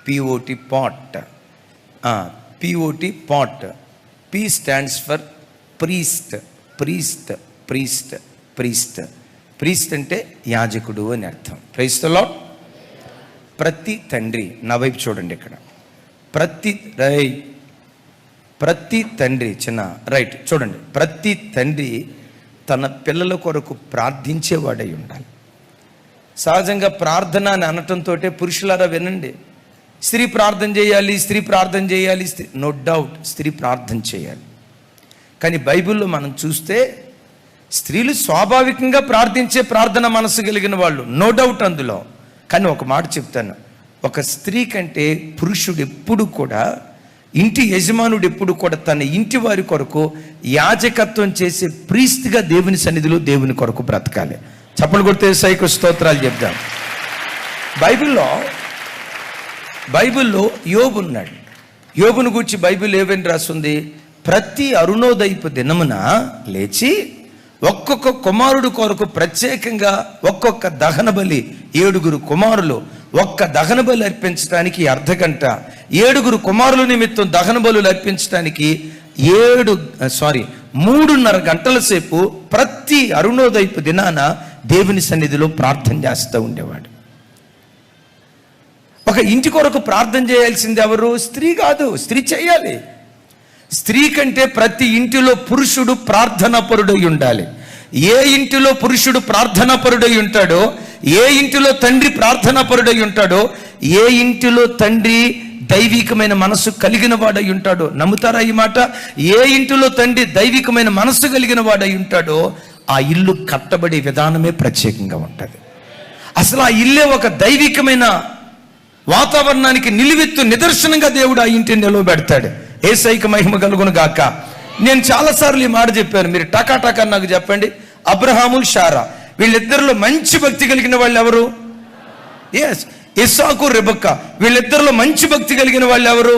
POT pot. POT pot. P stands for priest. Priest. Priest. Priest. Priest అంటే యాజకుడు అని అర్థం. Praise the Lord. ప్రతి తండ్రి, నా వైపు చూడండి ఇక్కడ, ప్రతి తండ్రి చూడండి, ప్రతి తండ్రి తన పిల్లల కొరకు ప్రార్థించేవాడై ఉండాలి. సహజంగా ప్రార్థన అని అనటంతో పురుషులారా వినండి, స్త్రీ ప్రార్థన చేయాలి, నో డౌట్ స్త్రీ ప్రార్థన చేయాలి. కానీ బైబిల్లో మనం చూస్తే స్త్రీలు స్వాభావికంగా ప్రార్థించే ప్రార్థన మనసు కలిగిన వాళ్ళు, నో డౌట్ అందులో. కానీ ఒక మాట చెప్తాను, ఒక స్త్రీ కంటే పురుషుడు ఎప్పుడు కూడా, ఇంటి యజమానుడు ఎప్పుడు కూడా తన ఇంటి వారి కొరకు యాజకత్వం చేసే ప్రీస్ట్గా దేవుని సన్నిధిలో దేవుని కొరకు బ్రతకాలి. చప్పలు కొడితే సైకు స్తోత్రాలు చెప్తాం. బైబిల్లో యోబు ఉన్నాడు. యోబును గూర్చి బైబిల్ ఏమని రాస్తుంది? ప్రతి అరుణోదయపు దినమున లేచి ఒక్కొక్క కుమారుడు కొరకు ప్రత్యేకంగా ఒక్కొక్క దహన బలి, 7 కుమారులు ఒక్క దహన బలి అర్పించడానికి అర్ధగంట, 7 కుమారుల నిమిత్తం దహన బలులు అర్పించడానికి 3.5 గంటల సేపు ప్రతి అరుణోదయపు దినాన దేవుని సన్నిధిలో ప్రార్థన చేస్తూ ఉండేవాడు. ఒక ఇంటి కొరకు ప్రార్థన చేయాల్సింది ఎవరు? స్త్రీ కాదు, స్త్రీ చేయాలి. స్త్రీ కంటే ప్రతి ఇంటిలో పురుషుడు ప్రార్థనాపరుడై ఉండాలి. ఏ ఇంటిలో పురుషుడు ప్రార్థనాపరుడై ఉంటాడో, ఏ ఇంటిలో తండ్రి ప్రార్థనాపరుడై ఉంటాడో, ఏ ఇంటిలో తండ్రి దైవికమైన మనసు కలిగిన వాడై ఉంటాడో, నమ్ముతారా ఈ మాట? ఏ ఇంటిలో తండ్రి దైవికమైన మనసు కలిగిన వాడై ఉంటాడో ఆ ఇల్లు కట్టబడే విధానమే ప్రత్యేకంగా ఉంటుంది. అసలు ఆ ఇల్లే ఒక దైవికమైన వాతావరణానికి నిలువెత్తు నిదర్శనంగా దేవుడు ఆ ఇంటిని నిలవబెడతాడు. యేసయ్యకు మహిమ కలుగును గాక. నేను చాలాసార్లు ఈ మాట చెప్పాను, మీరు టకా నాకు చెప్పండి. అబ్రహాము, శారా, వీళ్ళిద్దరిలో మంచి భక్తి కలిగిన వాళ్ళు ఎవరు? ఇస్సాకు, రెబెక్కా, వీళ్ళిద్దరిలో మంచి భక్తి కలిగిన వాళ్ళు ఎవరు?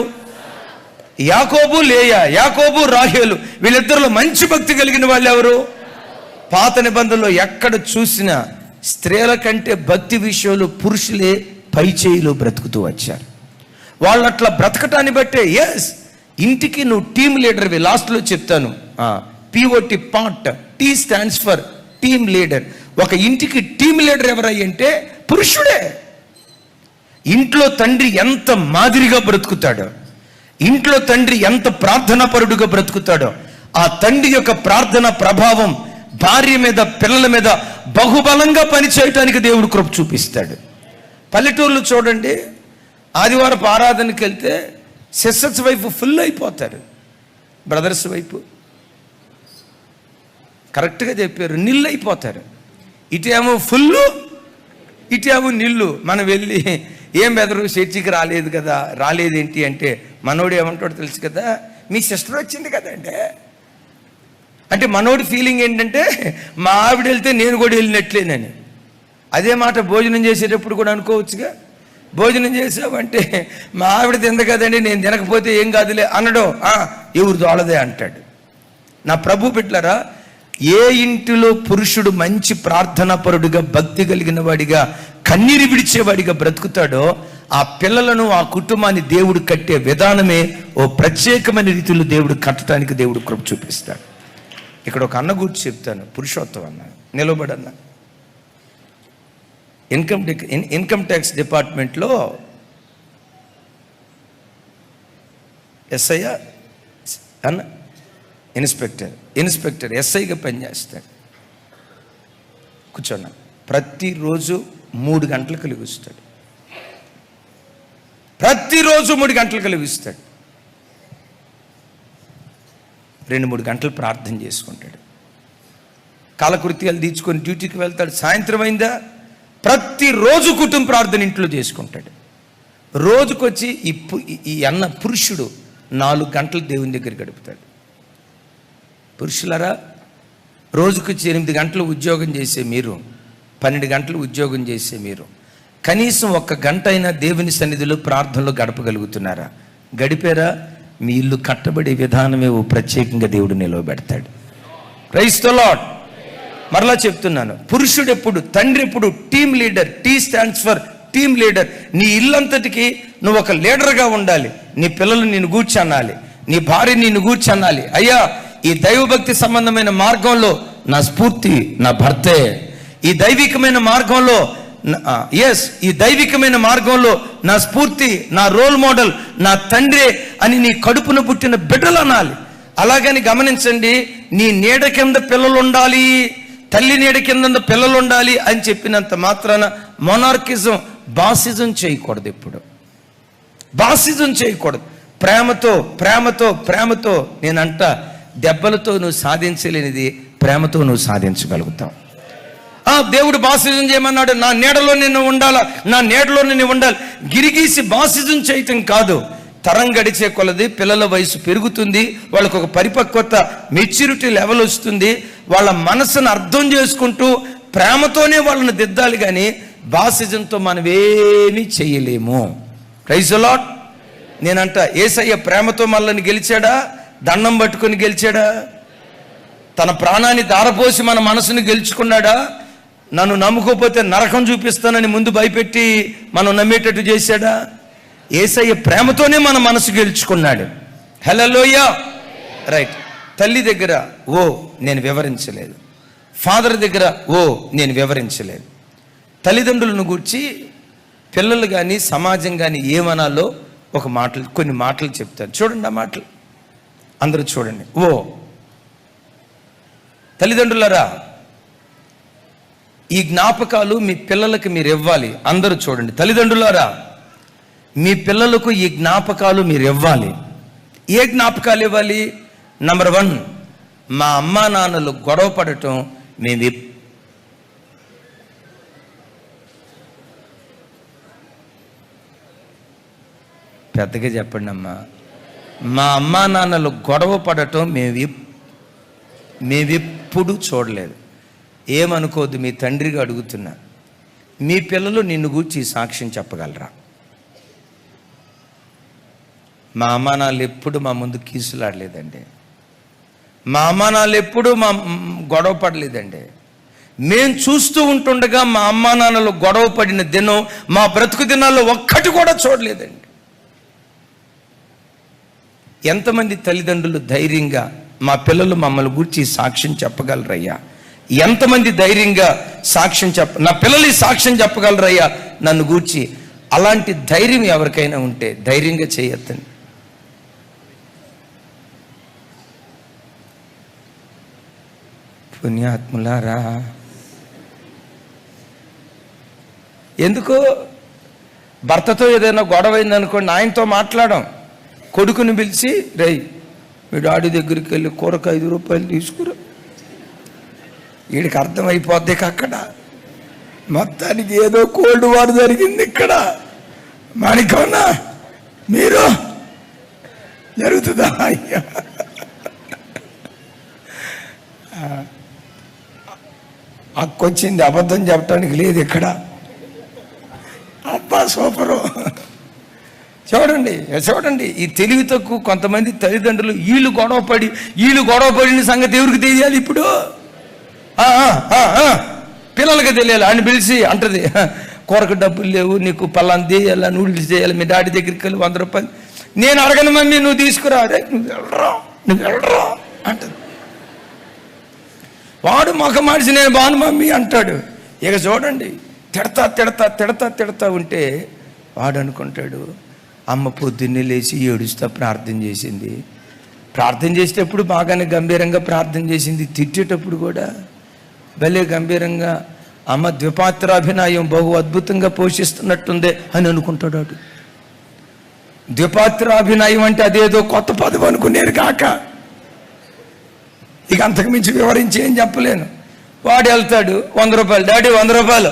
యాకోబు, లేయా, యాకోబు, రాహేలు, వీళ్ళిద్దరిలో మంచి భక్తి కలిగిన వాళ్ళు ఎవరు? పాత నిబంధనలో ఎక్కడ చూసినా స్త్రీల కంటే భక్తి విషయంలో పురుషులే పై చేయిలో బ్రతుకుతూ వచ్చారు. వాళ్ళు అట్లా బ్రతకటాన్ని బట్టే ఇంటికి నువ్వు టీమ్ లీడర్వి. లాస్ట్లో చెప్తాను. POT pot, T stands for team leader. ఒక ఇంటికి టీమ్ లీడర్ ఎవరయ్యంటే పురుషుడే. ఇంట్లో తండ్రి ఎంత మాదిరిగా బ్రతుకుతాడో, ఇంట్లో తండ్రి ఎంత ప్రార్థనాపరుడుగా బ్రతుకుతాడో, ఆ తండ్రి యొక్క ప్రార్థన ప్రభావం భార్య మీద, పిల్లల మీద బహుబలంగా పనిచేయటానికి దేవుడు కృప చూపిస్తాడు. పల్లెటూర్లు చూడండి, ఆదివారపు ఆరాధనకి వెళ్తే సిస్టర్స్ వైపు ఫుల్ అయిపోతారు, బ్రదర్స్ వైపు కరెక్ట్గా చెప్పారు, నిల్లు అయిపోతారు. ఇటేమో ఫుల్లు, ఇటేమో నిల్లు. మనం వెళ్ళి ఏం బెదరు, చర్చికి రాలేదు కదా, రాలేదేంటి అంటే మనోడు ఏమంటాడు తెలుసు కదా, మీ సిస్టర్ వచ్చింది కదంటే. అంటే మనోడి ఫీలింగ్ ఏంటంటే మా ఆవిడ వెళ్తే నేను కూడా వెళ్ళినట్లేనని. అదే మాట భోజనం చేసేటప్పుడు కూడా అనుకోవచ్చుగా. భోజనం చేసావంటే మా ఆవిడ తింద కదండి, నేను తినకపోతే ఏం కాదులే అనడం, ఎవరు దోళదే అంటాడు. నా ప్రభు బిడ్డలారా, ఏ ఇంటిలో పురుషుడు మంచి ప్రార్థనాపరుడుగా, భక్తి కలిగిన వాడిగా, కన్నీరు విడిచేవాడిగా బ్రతుకుతాడో ఆ పిల్లలను, ఆ కుటుంబాన్ని దేవుడు కట్టే విధానమే ఓ ప్రత్యేకమైన రీతిలో దేవుడు కట్టడానికి దేవుడు కృప చూపిస్తాడు. ఇక్కడ ఒక అన్న గురించి చెప్తాను, పురుషోత్తం అన్న, నిలబడన్న. ఇన్కమ్ ట్యాక్స్ డిపార్ట్మెంట్లో ఎస్ఐ అన్న, ఇన్స్పెక్టర్ ఎస్ఐగా పనిచేస్తాడు. కూర్చోన్నా. ప్రతిరోజు 3 గంటలకు లెగుస్తాడు. ప్రతిరోజు 3 గంటలకు లెగుస్తాడు. 2-3 గంటలు ప్రార్థన చేసుకుంటాడు. కాలకృత్యాలు తీర్చుకొని డ్యూటీకి వెళ్తాడు. సాయంత్రం అయిందా ప్రతిరోజు కుటుంబ ప్రార్థన ఇంట్లో చేసుకుంటాడు. రోజుకొచ్చి ఈ అన్న పురుషుడు 4 గంటలు దేవుని దగ్గర గడుపుతాడు. పురుషులరా, రోజుకొచ్చి 8 గంటలు ఉద్యోగం చేసే మీరు, 12 గంటలు ఉద్యోగం చేసే మీరు కనీసం 1 గంట అయినా దేవుని సన్నిధిలో ప్రార్థనలో గడపగలుగుతున్నారా? గడిపారా? మీ ఇల్లు కట్టబడే విధానమే ఓ ప్రత్యేకంగా దేవుడు నిలవబెడతాడు. Praise the lord. మరలా చెప్తున్నాను, పురుషుడు ఎప్పుడు, తండ్రి ఎప్పుడు team leader. T stands for team leader. నీ ఇల్లంతటికి నువ్వు ఒక లీడర్గా ఉండాలి. నీ పిల్లలు నిన్ను గూర్చి అనాలి, నీ భార్య నిన్ను గూర్చి అనాలి, అయ్యా ఈ దైవభక్తి సంబంధమైన మార్గంలో నా స్ఫూర్తి నా భర్తే, ఈ దైవికమైన మార్గంలో ఈ దైవికమైన మార్గంలో నా స్ఫూర్తి నా రోల్ మోడల్ నా తండ్రి అని నీ కడుపున పుట్టిన బిడ్డలు అనాలి. అలాగని గమనించండి, నీ నీడ కింద పిల్లలు ఉండాలి, తల్లి నీడ కింద పిల్లలు ఉండాలి అని చెప్పినంత మాత్రాన మొనార్కిజం బాసిజం చేయకూడదు. ఎప్పుడు బాసిజం చేయకూడదు. ప్రేమతో ప్రేమతో ప్రేమతో నేనంట దెబ్బలతో నువ్వు సాధించలేనిది ప్రేమతో నువ్వు సాధించగలుగుతావు. దేవుడు బాసిజం చేయమన్నాడు, నా నీడలో నిన్ను ఉండాలా, నా నీడలో నిన్ను ఉండాలి. గిరిగీసి బాసిజం చేయటం కాదు. తరం గడిచే కొలది పిల్లల వయసు పెరుగుతుంది, వాళ్ళకు ఒక పరిపక్వత మెచ్యూరిటీ లెవెల్ వస్తుంది. వాళ్ళ మనసును అర్థం చేసుకుంటూ ప్రేమతోనే వాళ్ళని దిద్దాలి, కానీ బాసిజంతో మనం ఏమీ చేయలేము. Praise the Lord. నేనంట యేసయ్య ప్రేమతో మనల్ని గెలిచాడా, దండం పట్టుకొని గెలిచాడా? తన ప్రాణాన్ని దారపోసి మన మనసుని గెలుచుకున్నాడా? నన్ను నమ్ముకోకపోతే నరకం చూపిస్తానని ముందు భయపెట్టి మనం నమ్మేటట్టు చేశాడా? యేసయ్య ప్రేమతోనే మన మనసు గెలుచుకున్నాడు. హల్లెలూయా. రైట్. తల్లి దగ్గర నేను వివరించలేదు, ఫాదర్ దగ్గర నేను వివరించలేదు. తల్లిదండ్రులను గూర్చి పిల్లలు కానీ సమాజం కానీ ఏమనాలో కొన్ని మాటలు చెప్తాను. చూడండి ఆ మాటలు అందరూ చూడండి. తల్లిదండ్రులారా, ఈ జ్ఞాపకాలు మీ పిల్లలకి మీరు ఇవ్వాలి. అందరూ చూడండి. తల్లిదండ్రులారా, మీ పిల్లలకు ఈ జ్ఞాపకాలు మీరు ఇవ్వాలి. ఏ జ్ఞాపకాలు ఇవ్వాలి? నంబర్ 1, మా అమ్మా నాన్నలు గొడవ పడటం మేము పెద్దగా చెప్పండి అమ్మా. మా అమ్మా నాన్నలు గొడవ పడటం మేమెప్పుడు చూడలేదు. ఏమనుకోద్దు, మీ తండ్రిగా అడుగుతున్నా. మీ పిల్లలు నిన్ను గూర్చి సాక్ష్యం చెప్పగలరా? మా అమ్మా నాన్నలు ఎప్పుడు మా ముందు కీసులాడలేదండి, మా అమ్మా నాన్నలు ఎప్పుడు మా గొడవ పడలేదండి. మేము చూస్తూ ఉంటుండగా మా అమ్మా నాన్నలు గొడవ పడిన దినం మా బ్రతుకు దినాల్లో ఒక్కటి కూడా చూడలేదండి. ఎంతమంది తల్లిదండ్రులు ధైర్యంగా మా పిల్లలు మమ్మల్ని గూర్చి సాక్ష్యం చెప్పగలరయ్యా? ఎంతమంది ధైర్యంగా సాక్ష్యం నా పిల్లలు సాక్ష్యం చెప్పగలరయ్యా నన్ను గూర్చి? అలాంటి ధైర్యం ఎవరికైనా ఉంటే ధైర్యంగా చేయొద్దండి. పుణ్యాత్ములారా, ఎందుకు భర్తతో ఏదైనా గొడవ అయిందనుకోండి, ఆయనతో మాట్లాడడం, కొడుకుని పిలిచి రేయ్ మీ డాడీ దగ్గరికి వెళ్ళి కూరకు 5 రూపాయలు తీసుకురా. వీడికి అర్థమైపోద్ది అక్కడ మొత్తానికి ఏదో కోల్డ్ వార్ జరిగింది ఇక్కడ. మాణికన్నా మీరు జరుగుతుందా? అయ్యా, అక్కొచ్చింది, అబద్ధం చెప్పడానికి లేదు ఇక్కడ. అబ్బా సూపరు. చూడండి ఈ తెలివి తక్కువ కొంతమంది తల్లిదండ్రులు వీళ్ళు గొడవ పడిన సంగతి ఎవరికి తెలియాలి? ఇప్పుడు పిల్లలకి తెలియాలి. ఆయన పిలిచి అంటది, కూరకు డబ్బులు లేవు, నీకు పలానా చేయాలి, నూడిల్స్ చేయాలి, మీ డాడీ దగ్గరికి వెళ్ళి 100 రూపాయలు. నేను అడగను మమ్మీ, నువ్వు తీసుకురా. నువ్వు వెళ్ళరా అంటది. వాడు మొక్క మార్చి నేను బాను మమ్మీ అంటాడు. ఇక చూడండి, తిడతా ఉంటే వాడు అనుకుంటాడు, అమ్మ పొద్దున్నే లేచి ఏడుస్తా ప్రార్థన చేసింది. ప్రార్థన చేసేటప్పుడు బాగానే గంభీరంగా ప్రార్థన చేసింది, తిట్టేటప్పుడు కూడా భలే గంభీరంగా అమ్మ ద్విపాత్రాభినయం బహు అద్భుతంగా పోషిస్తున్నట్టుందే అని అనుకుంటాడు. వాడు ద్విపాత్రాభినయం అంటే అదేదో కొత్త పదం అనుకునేది కాక ఇక అంతకు మించి వివరించి ఏం చెప్పలేను. వాడు వెళ్తాడు, 100 రూపాయలు, డాడీ 100 రూపాయలు.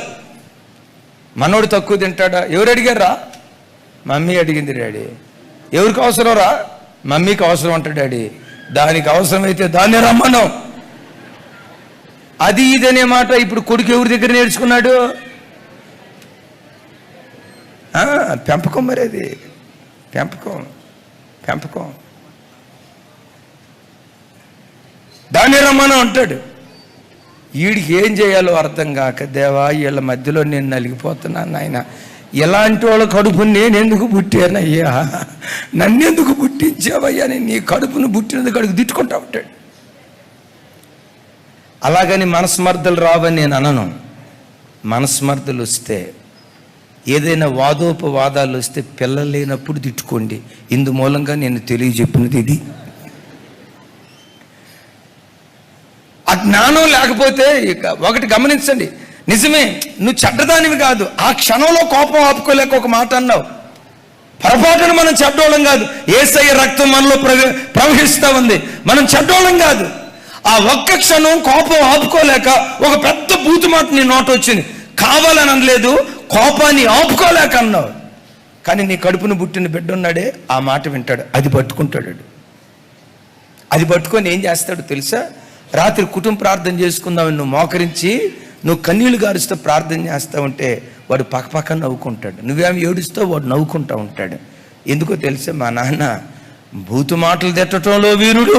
మనోడు తక్కువ తింటాడా? ఎవరు అడిగారా? మమ్మీ అడిగింది డాడీ. ఎవరికి అవసరం రా? మమ్మీకి అవసరం అంట డాడీ. దానికి అవసరమైతే దాన్ని రమ్మను. అది ఇదనే మాట ఇప్పుడు కొడుకు ఎవరి దగ్గర నేర్చుకున్నాడు? పెంపకం. మరి అది పెంపకం. దాన్ని రమ్మను అంటాడు. వీడికి ఏం చేయాలో అర్థం కాక, దేవా వీళ్ళ మధ్యలో నేను నలిగిపోతున్నాను నాయన, ఎలాంటి వాళ్ళ కడుపు నేనెందుకు పుట్టానయ్యా, నన్నెందుకు పుట్టించావయ్యా, నేను నీ కడుపును పుట్టినందుకు అడుగు తిట్టుకుంటా ఉంటాడు. అలాగని మనస్మర్థలు రావని నేను అనను. మనస్మర్థలు వస్తే, ఏదైనా వాదోపవాదాలు వస్తే పిల్లలు లేనప్పుడు తిట్టుకోండి. ఇందు మూలంగా నేను తెలియజెప్పినది ఇది. ఆ జ్ఞానం లేకపోతే ఇక ఒకటి గమనించండి, నిజమే నువ్వు చెడ్డదానివి కాదు, ఆ క్షణంలో కోపం ఆపుకోలేక ఒక మాట అన్నావు. పొరపాటున మనం చెడ్డోళం కాదు, యేసయ్య రక్తం మనలో ప్రవహిస్తూ ఉంది, మనం చెడ్డోళం కాదు. ఆ ఒక్క క్షణం కోపం ఆపుకోలేక ఒక పెద్ద బూతు మాట నీ నోట వచ్చింది. కావాలని అనలేదు, కోపాన్ని ఆపుకోలేక అన్నావు. కానీ నీ కడుపును పుట్టిన బిడ్డ ఉన్నాడే, ఆ మాట వింటాడు, అది పట్టుకుంటాడు. అది పట్టుకొని ఏం చేస్తాడు తెలుసా? రాత్రి కుటుంబ ప్రార్థన చేసుకుందామని నువ్వు మోకరించి నువ్వు కన్నీళ్లు గారుస్తూ ప్రార్థన చేస్తూ ఉంటే వాడు పక్కపక్క నవ్వుకుంటాడు. నువ్వేమి ఏడుస్తావు, వాడు నవ్వుకుంటూ ఉంటాడు. ఎందుకో తెలుసా? మా నాన్న బూతు మాటలు తిట్టడంలో వీరుడు,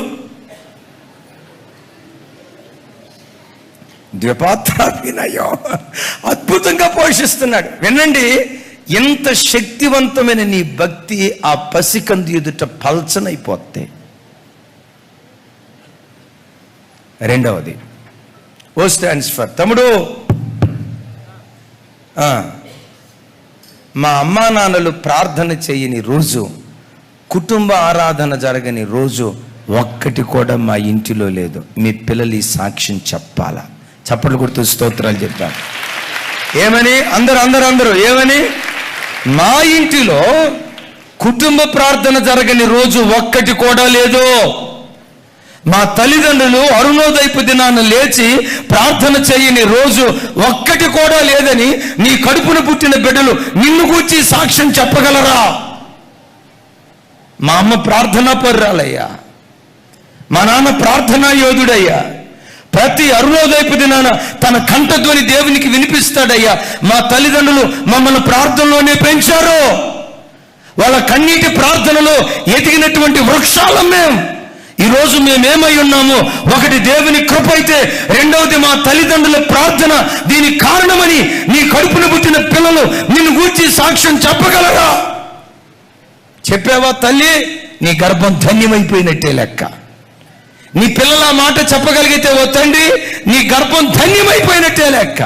ద్విపాత్రాభినయం అద్భుతంగా పోషిస్తున్నాడు. వినండి, ఎంత శక్తివంతమైన నీ భక్తి ఆ పసికందు ఎదుట పల్చనైపోతే. రెండవది, ఓ స్టాండ్స్ ఫర్ తమ్ముడు. మా అమ్మా నాన్నలు ప్రార్థన చేయని రోజు, కుటుంబ ఆరాధన జరగని రోజు ఒక్కటి కూడా మా ఇంటిలో లేదు. మీ పిల్లలు ఈ సాక్ష్యం చెప్పాలా? చప్పట్లు కొడుతూ స్తోత్రాలు చెప్పాను. ఏమని? అందరూ ఏమని? మా ఇంటిలో కుటుంబ ప్రార్థన జరగని రోజు ఒక్కటి కూడా లేదు. మా తల్లిదండ్రులు అరుణోదయపు దినాన్ని లేచి ప్రార్థన చేయని రోజు ఒక్కటి కూడా లేదని నీ కడుపున పుట్టిన బిడ్డలు నిన్ను గూర్చి సాక్ష్యం చెప్పగలరా? మా అమ్మ ప్రార్థనా పర్రాలయ్యా, మా నాన్న ప్రార్థనా యోధుడయ్యా. ప్రతి అరుణోదయపు దినాన తన కంఠధ్వని దేవునికి వినిపిస్తాడయ్యా. మా తల్లిదండ్రులు మమ్మల్ని ప్రార్థనలోనే పెంచారు. వాళ్ళ కన్నీటి ప్రార్థనలో ఎదిగినటువంటి వృక్షాలం మేము. ఈరోజు మేమేమై ఉన్నాము? ఒకటి దేవుని కృప అయితే, రెండవది మా తల్లిదండ్రుల ప్రార్థన. దీనికి కారణమని నీ కడుపున పుట్టిన పిల్లలు నిన్ను గూర్చి సాక్ష్యం చెప్పగలరా? చెప్పావా తల్లి, నీ గర్భం ధన్యమైపోయినట్టే లెక్క. నీ పిల్లల మాట చెప్పగలిగితే ఓ తండ్రి, నీ గర్భం ధన్యమైపోయినట్టే లెక్క.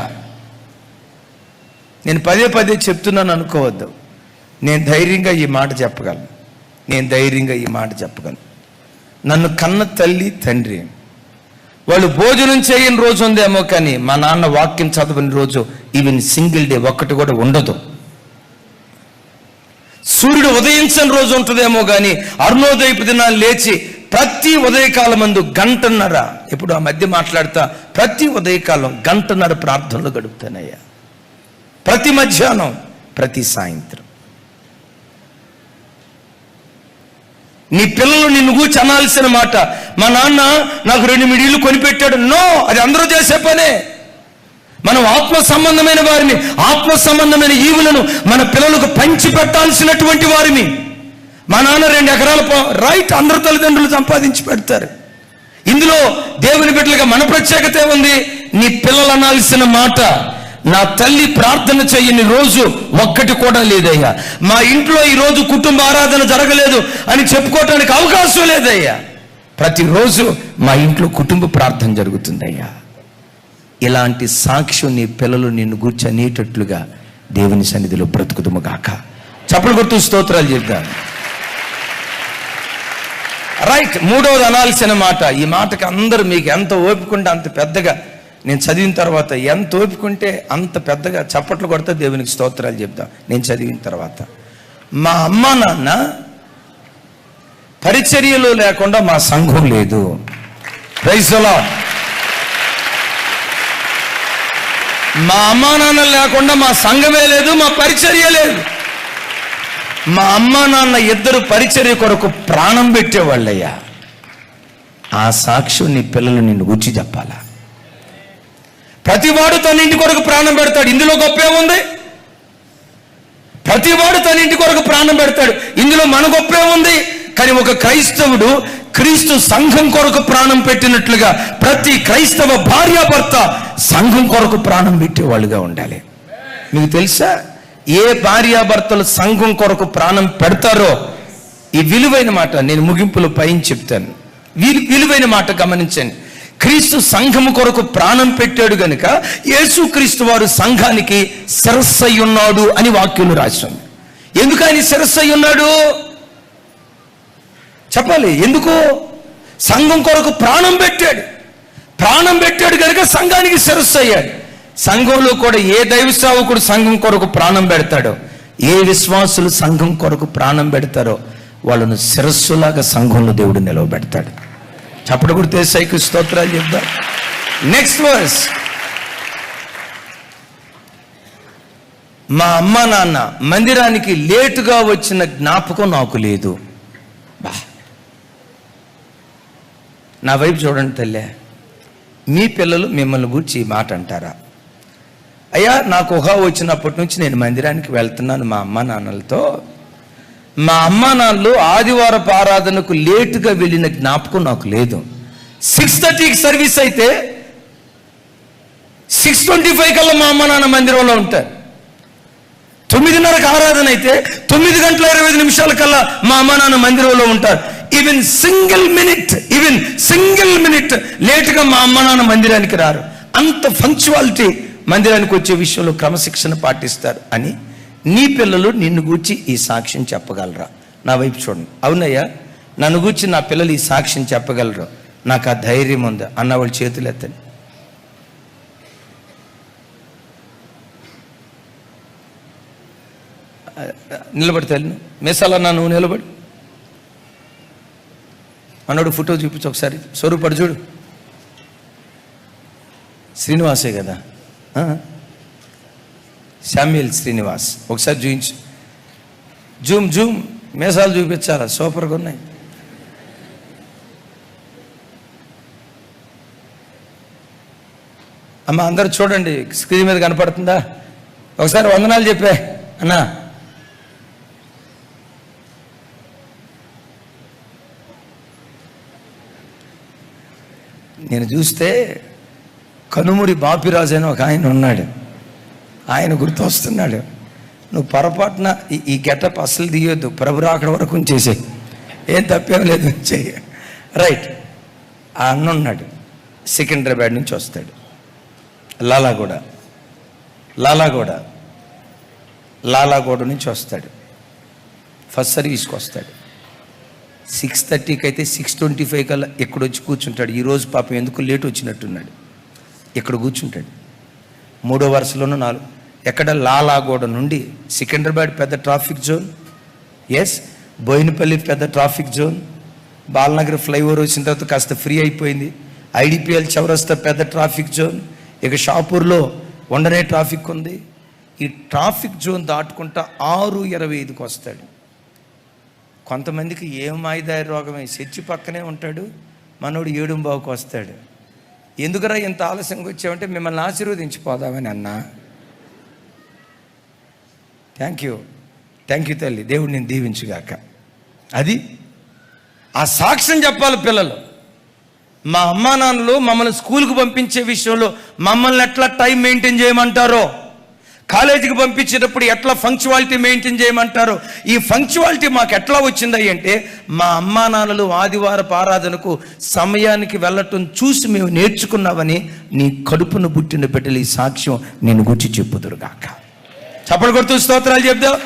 నేను పదే పదే చెప్తున్నాను అనుకోవద్దు. నేను ధైర్యంగా ఈ మాట చెప్పగలను. నన్ను కన్న తల్లి తండ్రి వాళ్ళు భోజనం చేయని రోజు ఉందేమో, కానీ మా నాన్న వాక్యం చదవని రోజు ఈవెన్ సింగిల్ డే ఒక్కటి కూడా ఉండదు. సూర్యుడు ఉదయించని రోజు ఉంటుందేమో, కానీ అరుణోదయపు దినాలు లేచి ప్రతి ఉదయకాలం మందు గంటన్నర, ఇప్పుడు ఆ మధ్య మాట్లాడతా, ప్రతి ఉదయకాలం గంటన్నర ప్రార్థనలు గడుపుతానయ్యా. ప్రతి మధ్యాహ్నం, ప్రతి సాయంత్రం. నీ పిల్లలు నిన్ను గూర్చి అనాల్సిన మాట, మా నాన్న నాకు 2 మిడిలు కొనిపెట్టాడు. నో, అది అందరూ చేసే పనే. మనం ఆత్మ సంబంధమైన వారిని, ఆత్మ సంబంధమైన ఈవులను మన పిల్లలకు పంచి పెట్టాల్సినటువంటి వారిని. మా నాన్న 2 ఎకరాల రైట్ అందరు తల్లిదండ్రులు సంపాదించి పెడతారు. ఇందులో దేవుని బిడ్డలుగా మన ప్రత్యేకత ఉంది. నీ పిల్లలు అనాల్సిన మాట, నా తల్లి ప్రార్థన చేయని రోజు ఒక్కటి కూడా లేదయ్యా. మా ఇంట్లో ఈరోజు కుటుంబ ఆరాధన జరగలేదు అని చెప్పుకోవటానికి అవకాశం లేదయ్యా. ప్రతిరోజు మా ఇంట్లో కుటుంబ ప్రార్థన జరుగుతుందయ్యా. ఇలాంటి సాక్ష్యం నీ పిల్లలు నిన్ను గూర్చి అనేటట్లుగా దేవుని సన్నిధిలో బ్రతుకుదుము గాక. చప్పలు కొడుతూ స్తోత్రాలు చెప్తాను. రైట్, మూడవది అనాల్సిన మాట. ఈ మాటకి అందరూ మీకు ఎంత ఓపికంటే అంత పెద్దగా, నేను చదివిన తర్వాత ఎంత ఓపికంటే అంత పెద్దగా చప్పట్లు కొడితే దేవునికి స్తోత్రాలు చెప్తాం. నేను చదివిన తర్వాత, మా అమ్మ నాన్న పరిచర్యలో లేకుండా మా సంఘం లేదు. Praise the Lord. మా అమ్మా నాన్న లేకుండా మా సంఘమే లేదు, మా పరిచర్య లేదు. మా అమ్మా నాన్న ఇద్దరు పరిచర్య కొరకు ప్రాణం పెట్టేవాళ్ళయ్యా. ఆ సాక్ష్యం నీ పిల్లలు నిన్ను గుర్చి చెప్పాలా? ప్రతివాడు తన ఇంటి కొరకు ప్రాణం పెడతాడు, ఇందులో గొప్పే ఉంది. ప్రతివాడు తన ఇంటి కొరకు ప్రాణం పెడతాడు, ఇందులో మన గొప్పే ఉంది. కానీ ఒక క్రైస్తవుడు క్రీస్తు సంఘం కొరకు ప్రాణం పెట్టినట్లుగా ప్రతి క్రైస్తవ భార్యాభర్త సంఘం కొరకు ప్రాణం పెట్టేవాళ్ళుగా ఉండాలి. మీకు తెలుసా, ఏ భార్యాభర్తలు సంఘం కొరకు ప్రాణం పెడతారో, ఈ విలువైన మాట నేను ముగింపులో పైన చెప్తాను. విలువైన మాట గమనించండి. క్రీస్తు సంఘము కొరకు ప్రాణం పెట్టాడు గనుక యేసుక్రీస్తు వారు సంఘానికి శిరస్సు అయి ఉన్నాడు అని వాక్యంలో రాసింది. ఎందుకు ఆయన శిరస్సు అయి ఉన్నాడు చెప్పాలి. ఎందుకు? సంఘం కొరకు ప్రాణం పెట్టాడు కనుక సంఘానికి శిరస్సు అయ్యాడు. సంఘంలో కూడా ఏ దైవ సేవకుడు సంఘం కొరకు ప్రాణం పెడతాడో, ఏ విశ్వాసులు సంఘం కొరకు ప్రాణం పెడతారో వాళ్ళను శిరస్సులాగా సంఘంలో దేవుడు నిలవబెడతాడు. చప్పటి కొడితే సైకి స్తోత్రాలు చెప్దాం. Next verse. మా అమ్మ నాన్న మందిరానికి లేటుగా వచ్చిన జ్ఞాపకం నాకు లేదు. నా వైపు చూడండి తల్లే. మీ పిల్లలు మిమ్మల్ని గురించి ఈ మాట అంటారా? అయ్యా, నాకు ఊహ వచ్చినప్పటి నుంచి నేను మందిరానికి వెళ్తున్నాను మా అమ్మ నాన్నలతో. మా అమ్మ నాన్నలు ఆదివారపు ఆరాధనకు లేటుగా వెళ్ళిన జ్ఞాపకం నాకు లేదు. 6:30కి సర్వీస్ అయితే 6:25 కల్లా మా అమ్మ నాన్న మందిరంలో ఉంటారు. 9:30కి ఆరాధన అయితే 9:25 కల్లా మా అమ్మ నాన్న మందిరంలో ఉంటారు. ఈవెన్ సింగిల్ మినిట్ లేటుగా మా అమ్మ నాన్న మందిరానికి రారు. అంత పంక్చువాలిటీ మందిరానికి వచ్చే విషయంలో క్రమశిక్షణ పాటిస్తారు అని నీ పిల్లలు నిన్ను గూర్చి ఈ సాక్ష్యం చెప్పగలరా? నా వైపు చూడండి. అవునయ్యా, నన్ను గూర్చి నా పిల్లలు ఈ సాక్ష్యం చెప్పగలరు, నాకు ఆ ధైర్యం ఉంది అన్న వాళ్ళు చేతులు ఎత్తండి. నిలబడితే మేసాలన్నా నువ్వు నిలబడి అన్నాడు. ఫోటో చూపించు ఒకసారి. స్వరూపడు చూడు. శ్రీనివాసే కదా, శామ్యుల్ శ్రీనివాస్. ఒకసారి చూపించు. జూమ్ మేసాలు చూపించాలా, సూపర్గా ఉన్నాయి. అమ్మ అందరు చూడండి, స్క్రీన్ మీద కనపడుతుందా? ఒకసారి వందనాలు చెప్పే అన్నా. నేను చూస్తే కనుమూరి బాపిరాజు అని ఒక ఆయన ఉన్నాడు, ఆయన గుర్తు వస్తున్నాడు. నువ్వు పొరపాటున ఈ గెటప్ అసలు తీయొద్దు, ప్రభు రాకడ వరకు ఉంచేసే, ఏం తప్పేం లేదు, చెయ్యి. రైట్. ఆ అన్న ఉన్నాడు, సికింద్రాబాద్ నుంచి వస్తాడు. లాలాగూడ నుంచి వస్తాడు. ఫస్ట్ సర్వీస్కి వస్తాడు. 6:30కి అయితే 6:25 కల్లా ఇక్కడ వచ్చి కూర్చుంటాడు. ఈరోజు పాపం ఎందుకు లేట్ వచ్చినట్టున్నాడు. ఇక్కడ కూర్చుంటాడు 3వ వరుసలోనూ 4. ఎక్కడ? లాలాగూడ నుండి సికింద్రాబాద్ పెద్ద ట్రాఫిక్ జోన్, ఎస్, బోయినపల్లి పెద్ద ట్రాఫిక్ జోన్, బాలనగర్ ఫ్లైఓవర్ వచ్చిన తర్వాత కాస్త ఫ్రీ అయిపోయింది, ఐడిపిఎల్ చౌరస్తా పెద్ద ట్రాఫిక్ జోన్, ఇక షాపూర్లో ఉండనే ట్రాఫిక్ ఉంది. ఈ ట్రాఫిక్ జోన్ దాటుకుంటా 6:25కి వస్తాడు. కొంతమందికి ఏం మాయిదారి రోగమే, చర్చి పక్కనే ఉంటాడు, మనోడు 7:15కి వస్తాడు. ఎందుకురా ఇంత ఆలస్యంగా వచ్చామంటే మిమ్మల్ని ఆశీర్వదించిపోదామని అన్నా. థ్యాంక్ యూ తల్లి, దేవుడు నేను దీవించుగాక. అది ఆ సాక్ష్యం చెప్పాలి పిల్లలు. మా అమ్మా నాన్నలు మమ్మల్ని స్కూల్కి పంపించే విషయంలో మమ్మల్ని ఎట్లా టైం మెయింటైన్ చేయమంటారో, కాలేజీకి పంపించేటప్పుడు ఎట్లా ఫంక్చువాలిటీ మెయింటైన్ చేయమంటారో, ఈ ఫంక్చువాలిటీ మాకు ఎట్లా వచ్చింది అంటే మా అమ్మా నాన్నలు ఆదివారపు ఆరాధనకు సమయానికి వెళ్ళటం చూసి మేము నేర్చుకున్నామని నీ కడుపును పుట్టిన బిడ్డలు ఈ సాక్ష్యం నేను గురించి చెప్పుదురుగాక. చప్పట్లు కొడుతూ స్తోత్రాలు చెప్దాం.